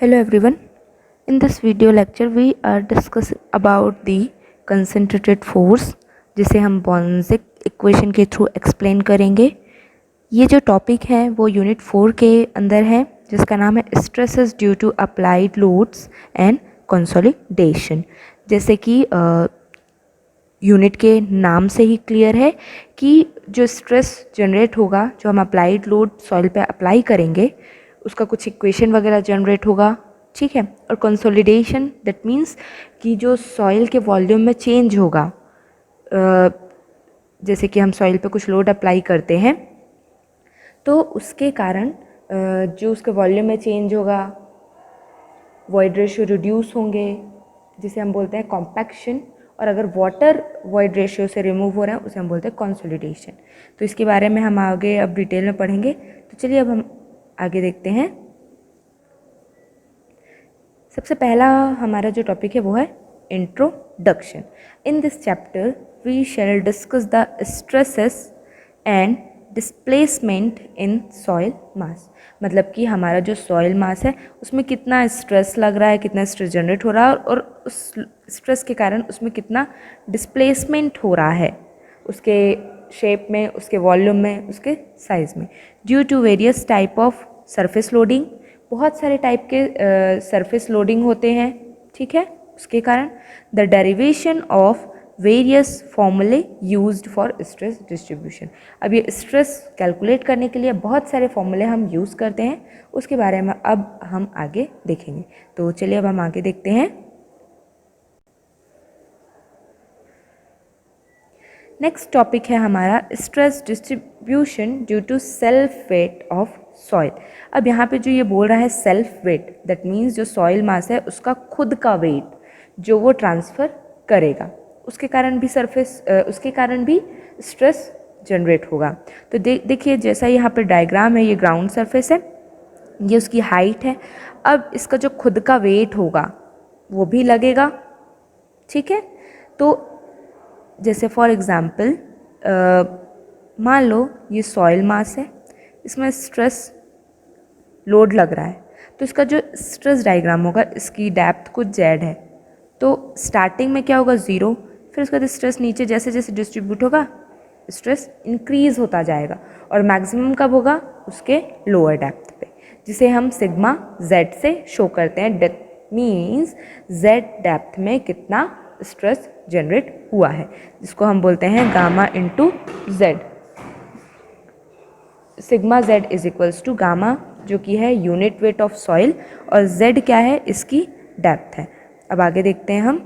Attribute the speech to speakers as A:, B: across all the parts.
A: Hello everyone. In this video lecture we are discussing about the concentrated force जिसे हम बॉन्जिक equation के through explain करेंगे। ये जो टॉपिक है वो यूनिट 4 के अंदर है जिसका नाम है stresses due to applied loads and consolidation. जैसे कि यूनिट के नाम से ही क्लियर है कि जो स्ट्रेस जनरेट होगा जो हम अप्लाइड लोड सॉइल पे अप्लाई करेंगे उसका कुछ इक्वेशन वगैरह जनरेट होगा, ठीक है। और कंसोलिडेशन दैट मीन्स कि जो सॉइल के वॉल्यूम में चेंज होगा, जैसे कि हम सॉइल पे कुछ लोड अप्लाई करते हैं तो उसके कारण जो उसके वॉल्यूम में चेंज होगा, वॉइड रेशियो रिड्यूस होंगे जिसे हम बोलते हैं कॉम्पैक्शन, और अगर वाटर वॉइड रेशियो से रिमूव हो रहा है उसे हम बोलते हैं कंसोलिडेशन। तो इसके बारे में हम आगे अब डिटेल में पढ़ेंगे। तो चलिए अब हम आगे देखते हैं। सबसे पहला हमारा जो टॉपिक है वो है introduction. In this chapter we shall discuss the stresses and displacement in soil mass. मतलब कि हमारा जो सॉइल मास है उसमें कितना स्ट्रेस लग रहा है, कितना स्ट्रेस जनरेट हो रहा है और उस स्ट्रेस के कारण उसमें कितना डिस्प्लेसमेंट हो रहा है उसके शेप में, उसके वॉल्यूम में, उसके साइज़ में, due to various type of surface loading. बहुत सारे टाइप के सरफेस लोडिंग होते हैं, ठीक है। उसके कारण द डेरिवेशन ऑफ वेरियस फॉर्मूले यूज्ड फॉर स्ट्रेस डिस्ट्रीब्यूशन। अब ये स्ट्रेस कैलकुलेट करने के लिए बहुत सारे फॉर्मूले हम यूज़ करते हैं, उसके बारे में अब हम आगे देखेंगे। तो चलिए अब हम आगे देखते हैं। नेक्स्ट टॉपिक है हमारा stress distribution due to self weight of soil. अब यहाँ पे जो ये बोल रहा है सेल्फ वेट, दैट मीन्स जो सॉइल मास है उसका खुद का वेट जो वो ट्रांसफ़र करेगा, उसके कारण भी स्ट्रेस जनरेट होगा। तो देखिए जैसा यहाँ पे डायग्राम है, ये ग्राउंड सरफेस है, ये उसकी हाइट है। अब इसका जो खुद का वेट होगा वो भी लगेगा, ठीक है। तो जैसे फॉर एग्ज़ाम्पल मान लो ये सॉइल मास है, इसमें स्ट्रेस लोड लग रहा है, तो इसका जो स्ट्रेस डायग्राम होगा, इसकी डेप्थ कुछ जेड है, तो स्टार्टिंग में क्या होगा 0, फिर उसका स्ट्रेस नीचे जैसे जैसे डिस्ट्रीब्यूट होगा स्ट्रेस इंक्रीज होता जाएगा और मैक्सिमम कब होगा उसके लोअर डेप्थ पे, जिसे हम सिग्मा जेड से शो करते हैं। डेट मीन्स जेड डेप्थ में कितना स्ट्रेस जनरेट हुआ है, जिसको हम बोलते हैं gamma into Z. Sigma Z is equals to gamma जो कि है यूनिट वेट ऑफ सॉइल, और जेड क्या है, इसकी डेप्थ है। अब आगे देखते हैं हम।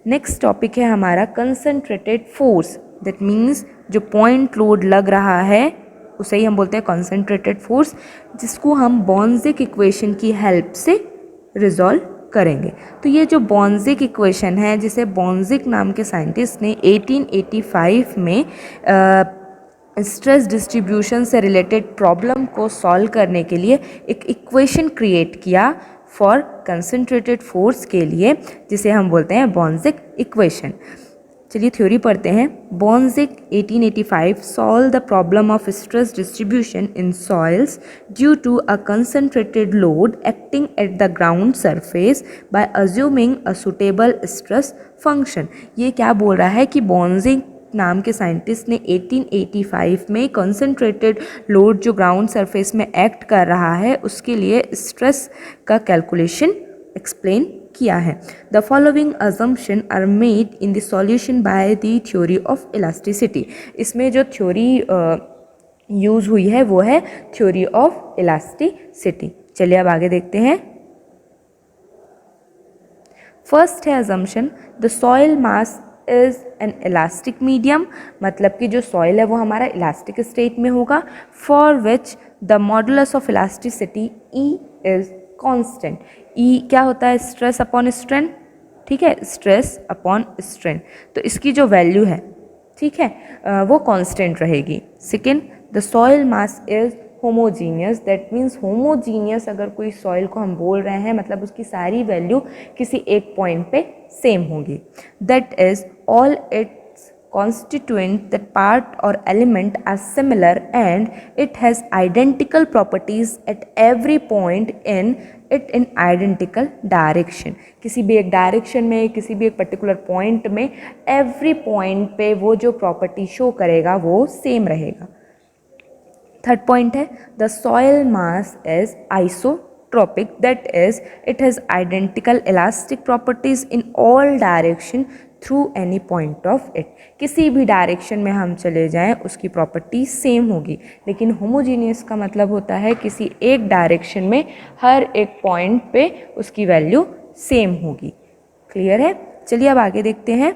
A: नेक्स्ट टॉपिक है हमारा कंसंट्रेटेड फोर्स, दैट मीन्स जो पॉइंट लोड लग रहा है उसे ही हम बोलते हैं कंसंट्रेटेड फोर्स, जिसको हम बॉन्जिक इक्वेशन की हेल्प से रिजॉल्व करेंगे। तो ये जो बॉन्जिक इक्वेशन है, जिसे बॉन्जिक नाम के साइंटिस्ट ने 1885 में स्ट्रेस डिस्ट्रीब्यूशन से रिलेटेड प्रॉब्लम को सॉल्व करने के लिए एक इक्वेशन क्रिएट किया फॉर कंसंट्रेटेड फोर्स के लिए, जिसे हम बोलते हैं बॉन्जिक इक्वेशन। चलिए थ्योरी पढ़ते हैं। Boussinesq 1885 solve the problem of stress distribution in soils due to a concentrated load acting at the ground surface by assuming a suitable stress function. ये क्या बोल रहा है कि बॉन्जिक नाम के साइंटिस्ट ने 1885 में कंसंट्रेटेड लोड जो ग्राउंड सरफेस में एक्ट कर रहा है उसके लिए स्ट्रेस का कैलकुलेशन एक्सप्लेन किया है। The following assumption are made in the solution by the theory of elasticity. इसमें जो थ्योरी यूज़ हुई है वो है थ्योरी ऑफ इलास्टिसिटी। चलिए अब आगे देखते हैं। फर्स्ट है assumption, the soil mass is an elastic medium. मतलब कि जो सॉइल है वो हमारा इलास्टिक स्टेट में होगा, for which the modulus of elasticity E is constant. E क्या होता है, स्ट्रेस अपॉन स्ट्रेन, ठीक है, स्ट्रेस अपॉन स्ट्रेन। तो इसकी जो वैल्यू है, ठीक है, वो कांस्टेंट रहेगी। Second, the soil mass is homogeneous, that means homogeneous अगर कोई सॉइल को हम बोल रहे हैं मतलब उसकी सारी वैल्यू किसी एक पॉइंट पे सेम होगी। That is all it's constituent that part or element are similar and it has identical properties at every point in it in identical direction. किसी भी एक डायरेक्शन में, किसी भी एक पर्टिकुलर पॉइंट में, एवरी पॉइंट पे वो जो प्रॉपर्टी शो करेगा वो सेम रहेगा. थर्ड पॉइंट है the soil mass is isotropic, that is it has identical elastic properties in all direction through any point of it. किसी भी डायरेक्शन में हम चले जाएं उसकी प्रॉपर्टी सेम होगी, लेकिन होमोजीनियस का मतलब होता है किसी एक डायरेक्शन में हर एक पॉइंट पे उसकी वैल्यू सेम होगी. क्लियर है? चलिए अब आगे देखते हैं.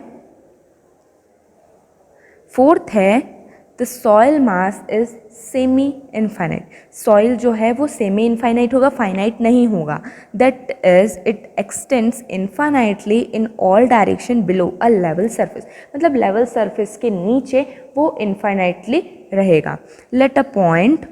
A: फोर्थ है the soil mass is semi infinite. Soil जो है वो सेमी इनफाइनाइट होगा, फाइनाइट नहीं होगा. That is it extends infinitely in all direction below a level surface. मतलब लेवल सरफेस के नीचे वो इनफाइनाइटली रहेगा. Let a point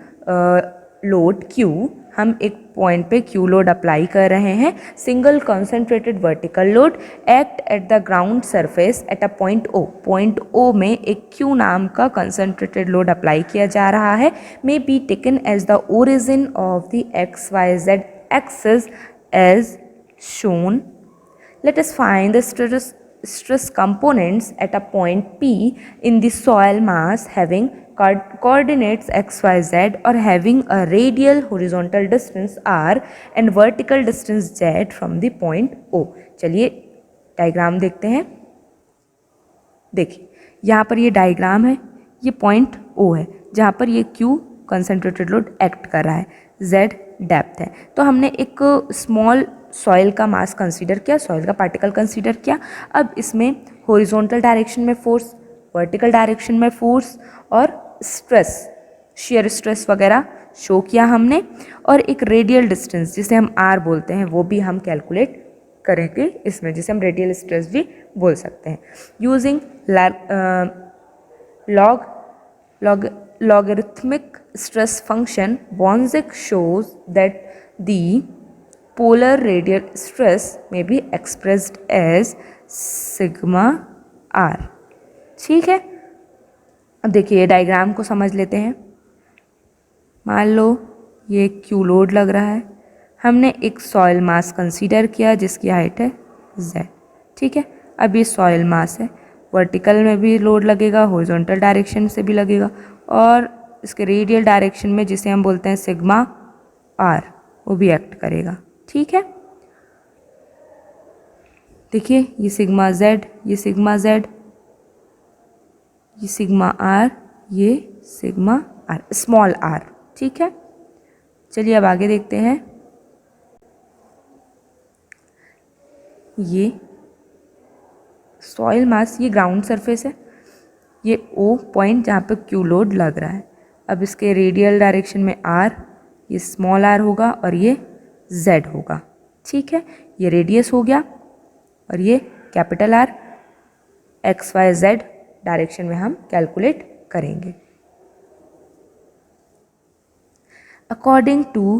A: load Q, हम एक पॉइंट पे क्यू लोड अप्लाई कर रहे हैं. Single concentrated vertical load act at the ground surface at a point O. Point O में एक क्यू नाम का कंसनट्रेटेड लोड अप्लाई किया जा रहा है. May be taken as the origin of the X Y Z axis as shown. Let us find the stress components at a point P in the soil mass having coordinates x, y, z or having a radial horizontal distance r and vertical distance z from the point O. चलिए diagram देखते हैं. देखिए यहाँ पर ये diagram है, ये point O है जहाँ पर ये Q कंसनट्रेटेड लोड एक्ट कर रहा है, Z डेप्थ है. तो हमने एक स्मॉल सॉइल का मास कंसीडर किया, सॉइल का पार्टिकल कंसीडर किया. अब इसमें हॉरिजॉन्टल डायरेक्शन में फोर्स, वर्टिकल डायरेक्शन में फोर्स और स्ट्रेस, शेयर स्ट्रेस वगैरह शो किया हमने. और एक रेडियल डिस्टेंस जिसे हम R बोलते हैं वो भी हम कैलकुलेट करेंगे इसमें, जिसे हम रेडियल स्ट्रेस भी बोल सकते हैं. Using logarithmic stress function, Bonzik shows that the polar radial stress may be expressed as sigma r. ठीक है, अब देखिए डायग्राम को समझ लेते हैं. मान लो ये क्यू लोड लग रहा है, हमने एक सॉइल मास कंसीडर किया जिसकी हाइट है z. ठीक है, अब ये सॉइल मास है, वर्टिकल में भी लोड लगेगा, हॉरिजॉन्टल डायरेक्शन से भी लगेगा और इसके रेडियल डायरेक्शन में जिसे हम बोलते हैं सिग्मा r वो भी एक्ट करेगा. ठीक है, देखिए ये सिग्मा z, ये सिग्मा z, ये सिग्मा r, ये सिग्मा r, स्मॉल r. ठीक है, चलिए अब आगे देखते हैं. ये सॉइल मास, ये ग्राउंड सरफेस है, ये O पॉइंट जहाँ पे क्यू लोड लग रहा है. अब इसके रेडियल डायरेक्शन में R, ये स्मॉल r होगा और ये Z होगा. ठीक है, ये रेडियस हो गया और ये capital R. X Y Z direction में हम कैलकुलेट करेंगे. According to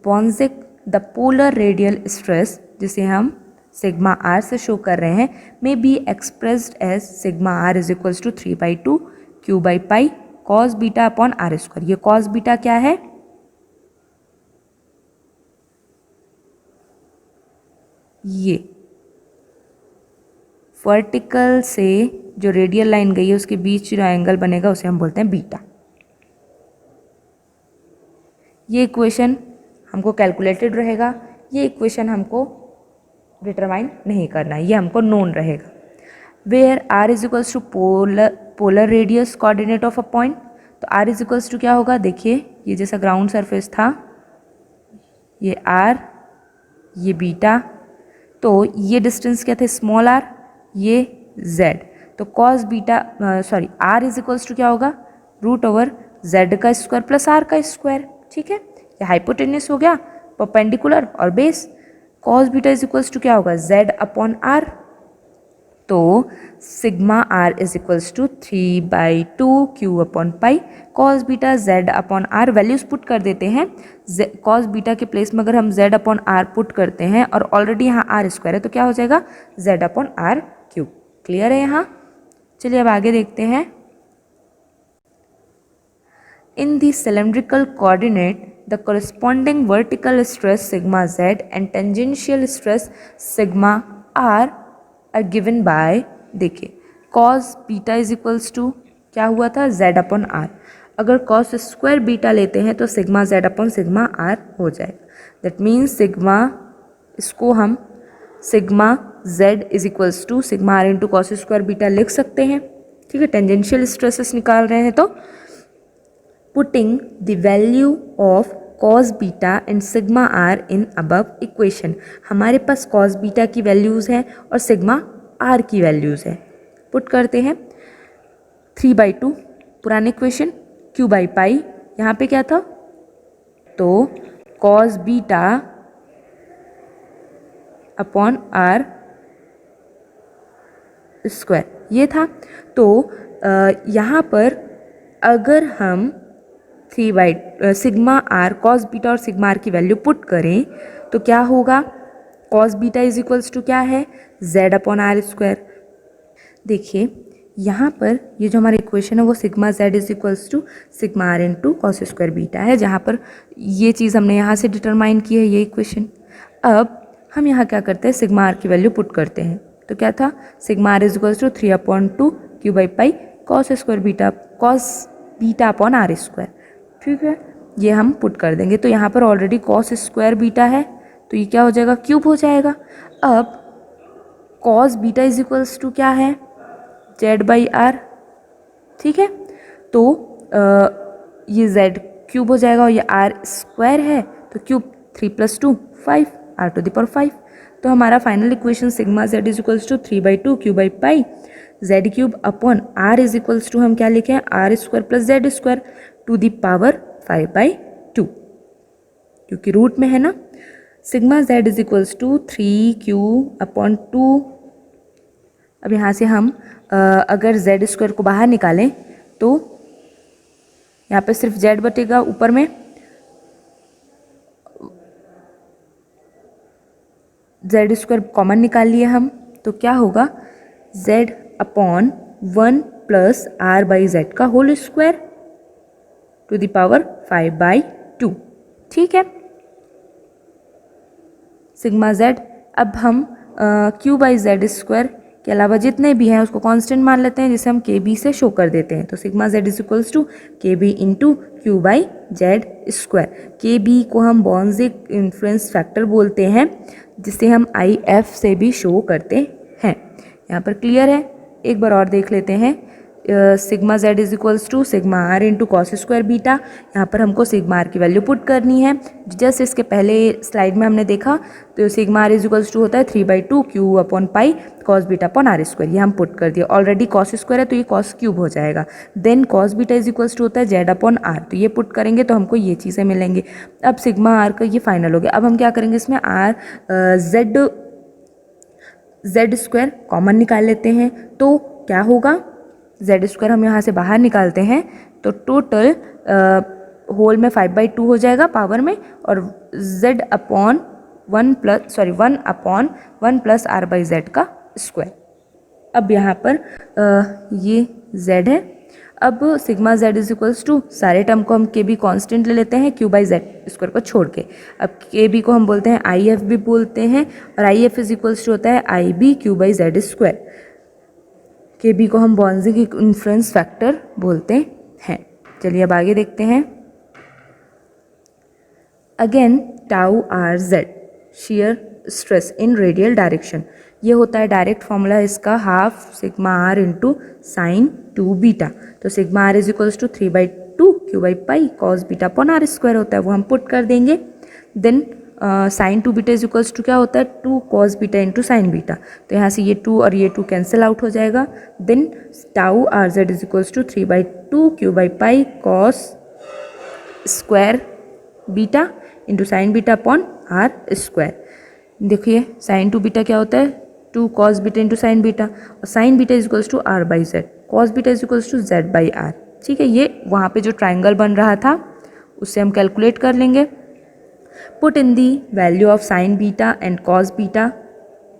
A: Boussinesq the polar radial stress, जिसे हम सिग्मा r से शो कर रहे हैं, may be expressed as sigma r is equals to 3/2 q by pi cos beta upon r square. ये कॉस बीटा क्या है? ये वर्टिकल से जो रेडियल लाइन गई है उसके बीच जो एंगल बनेगा उसे हम बोलते हैं बीटा. ये इक्वेशन हमको कैलकुलेटेड रहेगा, ये इक्वेशन हमको डिटरमाइन नहीं करना है, ये हमको नोन रहेगा. Where r is equals to polar radius coordinate of a point. तो r इज इक्वल्स टू क्या होगा? देखिए ये जैसा ग्राउंड सरफेस था, ये r, ये बीटा, तो ये डिस्टेंस क्या थे? स्मॉल r, ये z. तो cos beta sorry r is equals to क्या होगा? रूट ओवर z का स्क्वायर प्लस r का स्क्वायर. ठीक है, ये हाइपोटेन्यूस हो गया, परपेंडिकुलर और base. Cos beta is equals to क्या होगा? z upon r. तो sigma r is equals to 3/2 q upon pi cos beta z upon r. Values put कर देते हैं. कॉस बीटा के प्लेस में अगर हम z अपॉन r पुट करते हैं और ऑलरेडी यहाँ r स्क्वायर है तो क्या हो जाएगा? z upon r cube. Clear है यहाँ? चलिए अब आगे देखते हैं। In the cylindrical coordinate, the corresponding vertical stress sigma z and tangential stress sigma r are given by, देखिए cos beta is equals to क्या हुआ था z अपॉन r। अगर cos स्क्वायर बीटा लेते हैं तो sigma z upon sigma r हो जाएगा। दैट मीन्स सिग्मा, इसको हम sigma z is equals to sigma r into cos square beta लिख सकते हैं। ठीक है, टेंजेंशियल स्ट्रेसेस निकाल रहे हैं तो putting the value of cos beta and sigma r in above equation, हमारे पास cos बीटा की वैल्यूज़ हैं और सिग्मा r की वैल्यूज़ है। पुट करते हैं 3/2 पुराने इक्वेशन, q बाई पाई, यहाँ पे क्या था तो cos beta upon r square ये था। तो यहाँ पर अगर हम सिग्मा आर कॉस बीटा और सिग्मा आर की वैल्यू पुट करें तो क्या होगा, cos beta is equals to क्या है z अपॉन आर स्क्वायर। देखिए यहाँ पर ये जो हमारा इक्वेशन है वो sigma z is equals to sigma R into cos square beta है, जहाँ पर ये चीज़ हमने यहाँ से डिटरमाइन की है ये इक्वेशन। अब हम यहाँ क्या करते हैं, सिग्मा आर की वैल्यू पुट करते हैं तो क्या था sigma R is equals to 3/2 q by pi cos square beta, cos beta upon R square. ठीक है, ये हम पुट कर देंगे तो यहाँ पर ऑलरेडी कॉस स्क्वायर बीटा है तो ये क्या हो जाएगा क्यूब हो जाएगा। अब cos beta is equals to क्या है जेड बाई आर। ठीक है, तो ये जेड क्यूब हो जाएगा और ये आर स्क्वायर है तो cube 3 + 2 5 r to the power 5। तो हमारा final equation sigma Z is equals to 3/2 q by pi Z cube upon R is equals to हम क्या लिखे हैं R square plus Z square to the power 5/2, क्योंकि रूट में है ना। Sigma Z is equals to 3q upon 2। अब यहाँ से हम अगर जेड स्क्वायर को बाहर निकालें तो यहाँ पे सिर्फ जेड बचेगा, ऊपर में जेड स्क्वायर कॉमन निकाल लिए हम तो क्या होगा Z upon 1 plus R by Z का whole square to the power 5/2। ठीक है, सिग्मा जेड, अब हम क्यू बाई जेड स्क्वायर के अलावा जितने भी हैं उसको कांस्टेंट मान लेते हैं जिसे हम के बी से शो कर देते हैं। तो sigma Z is equals to K B into Q by Z square. K B को हम बॉन्जिक इन्फ्लुएंस फैक्टर बोलते हैं जिसे हम आई एफ से भी शो करते हैं। यहाँ पर क्लियर है, एक बार और देख लेते हैं। Sigma Z is equals to sigma R into cos square beta. यहाँ पर हमको सिग्मा आर की वैल्यू पुट करनी है, जस्ट इसके पहले स्लाइड में हमने देखा तो sigma R is equals to होता है 3/2 Q upon pi cos beta upon R square. ये हम पुट कर दिया, ऑलरेडी कॉस स्क्वायर है तो ये कॉस क्यूब हो जाएगा। Then cos beta is equals to होता है जेड अपॉन आर, तो ये पुट करेंगे तो हमको ये चीज़ें मिलेंगी। अब सिग्मा आर का ये फाइनल हो गया। अब हम क्या करेंगे, इसमें आर जेड स्क्वायर कॉमन निकाल लेते हैं तो क्या होगा, जेड स्क्वायर हम यहाँ से बाहर निकालते हैं तो टोटल होल में 5/2 हो जाएगा पावर में, और z upon 1 upon 1 plus R by Z का स्क्वायर। अब यहाँ पर ये z है। अब sigma Z is equals to, सारे टर्म को हम के बी कॉन्स्टेंट ले लेते हैं क्यू बाई जेड स्क्वायर को छोड़ के। अब के बी को हम बोलते हैं आई एफ भी बोलते हैं, और I F is equals to होता है I B Q by Z square. K B को हम बॉन्जिक इन्फ्लुएंस फैक्टर बोलते हैं। चलिए अब आगे देखते हैं। Again tau R Z shear stress in radial direction, ये होता है डायरेक्ट फॉर्मूला इसका, half sigma R into sine 2 beta. तो sigma R is equals to 3/2 Q by pi cos beta upon R square होता है, वो हम पुट कर देंगे। Then sine 2 beta is equals to क्या होता है 2 cos beta into sine beta, तो यहाँ से ये 2 और ये 2 कैंसिल आउट हो जाएगा। Then tau R Z is equals to 3/2 Q by pi cos square beta into sine beta upon R square. देखिए साइन 2 बीटा क्या होता है 2 cos beta into sine beta, और sine beta is equals to R by Z, cos beta is equals to Z by R. ठीक है, ये वहाँ पे जो ट्राइंगल बन रहा था उससे हम कैलकुलेट कर लेंगे। Put in the value of sine beta and cos beta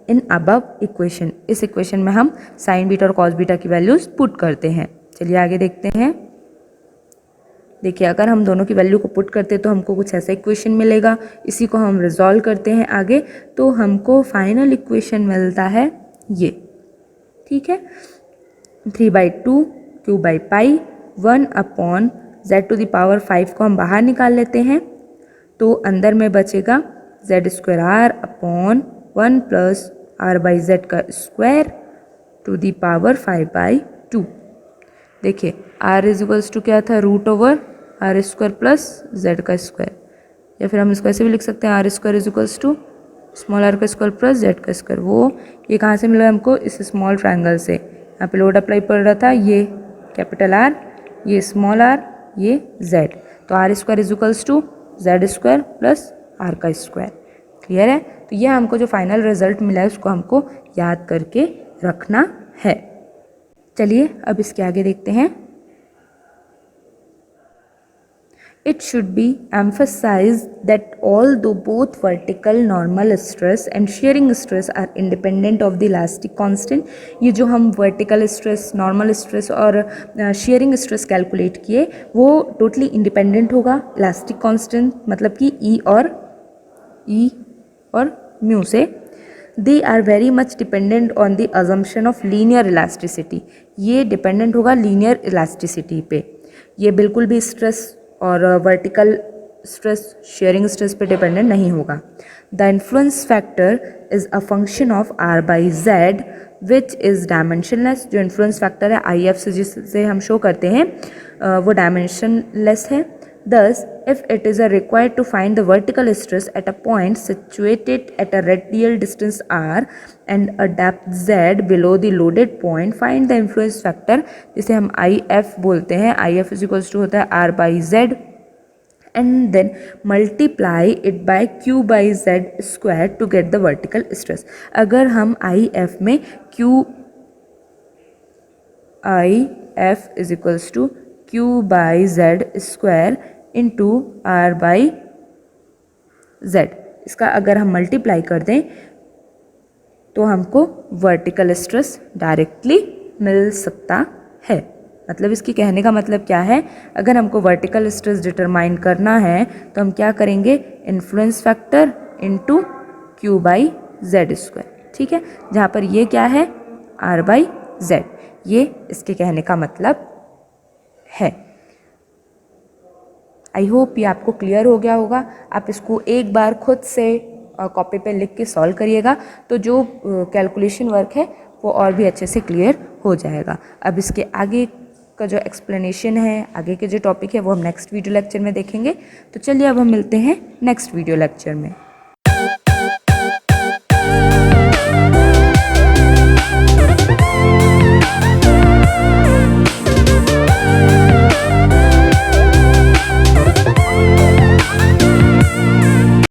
A: in above equation, इस इक्वेशन में हम साइन बीटा और कॉस बीटा की वैल्यूज पुट करते हैं। चलिए आगे देखते हैं। देखिए अगर हम दोनों की वैल्यू को पुट करते हैं तो हमको कुछ ऐसा इक्वेशन मिलेगा, इसी को हम रिजॉल्व करते हैं आगे तो हमको फाइनल इक्वेशन मिलता है ये, ठीक है। 3/2 क्यू बाई पाई 1/z⁵ को हम बाहर निकाल लेते हैं तो अंदर में बचेगा z²r/1 + r/z²⁵ देखिए r = क्या था, √r² + z², या फिर हम इसको ऐसे भी लिख सकते हैं r² = r² + z²। वो ये कहाँ से मिला हमको, इस स्मॉल ट्रायंगल से। यहाँ पे लोड अप्लाई पड़ रहा था, ये कैपिटल R, ये स्मॉल r, ये z, तो r² = z² + r²। क्लियर है। तो ये हमको जो फाइनल रिजल्ट मिला है उसको हमको याद करके रखना है। चलिए अब इसके आगे देखते हैं। It should be emphasized that although both vertical normal stress and shearing stress are independent of the elastic constant, ये जो हम vertical stress, normal stress और shearing stress कैलकुलेट किए वो टोटली इंडिपेंडेंट होगा elastic constant मतलब कि E और म्यू से। They are very much dependent on the assumption of linear elasticity, ये डिपेंडेंट होगा लीनियर इलास्टिसिटी पे। ये बिल्कुल भी स्ट्रेस और वर्टिकल स्ट्रेस, शेयरिंग स्ट्रेस पे डिपेंडेंट नहीं होगा। The influence factor is a function of r/z which is dimensionless. जो इन्फ्लुएंस फैक्टर है IF से जिससे हम शो करते हैं वो डायमेंशनलेस है। Thus, if it is required to find the vertical stress at a point situated at a radial distance r and a depth z below the loaded point, find the influence factor, जिसे हम IF बोलते हैं। IF = होता है r/z and then multiply it by q/z² to get the vertical stress। अगर हम IF में IF = q/z² into r/z, इसका अगर हम मल्टीप्लाई कर दें तो हमको वर्टिकल स्ट्रेस डायरेक्टली मिल सकता है। मतलब इसकी कहने का मतलब क्या है, अगर हमको वर्टिकल स्ट्रेस डिटरमाइन करना है तो हम क्या करेंगे, इन्फ्लुएंस फैक्टर इंटू q/z², ठीक है, जहाँ पर ये क्या है r/z, ये इसके कहने का मतलब है। आई होप ये आपको क्लियर हो गया होगा। आप इसको एक बार खुद से कॉपी पे लिख के सॉल्व करिएगा तो जो कैलकुलेशन वर्क है वो और भी अच्छे से क्लियर हो जाएगा। अब इसके आगे का जो एक्सप्लेनेशन है, आगे के जो टॉपिक है वो हम नेक्स्ट वीडियो लेक्चर में देखेंगे। तो चलिए अब हम मिलते हैं नेक्स्ट वीडियो लेक्चर में।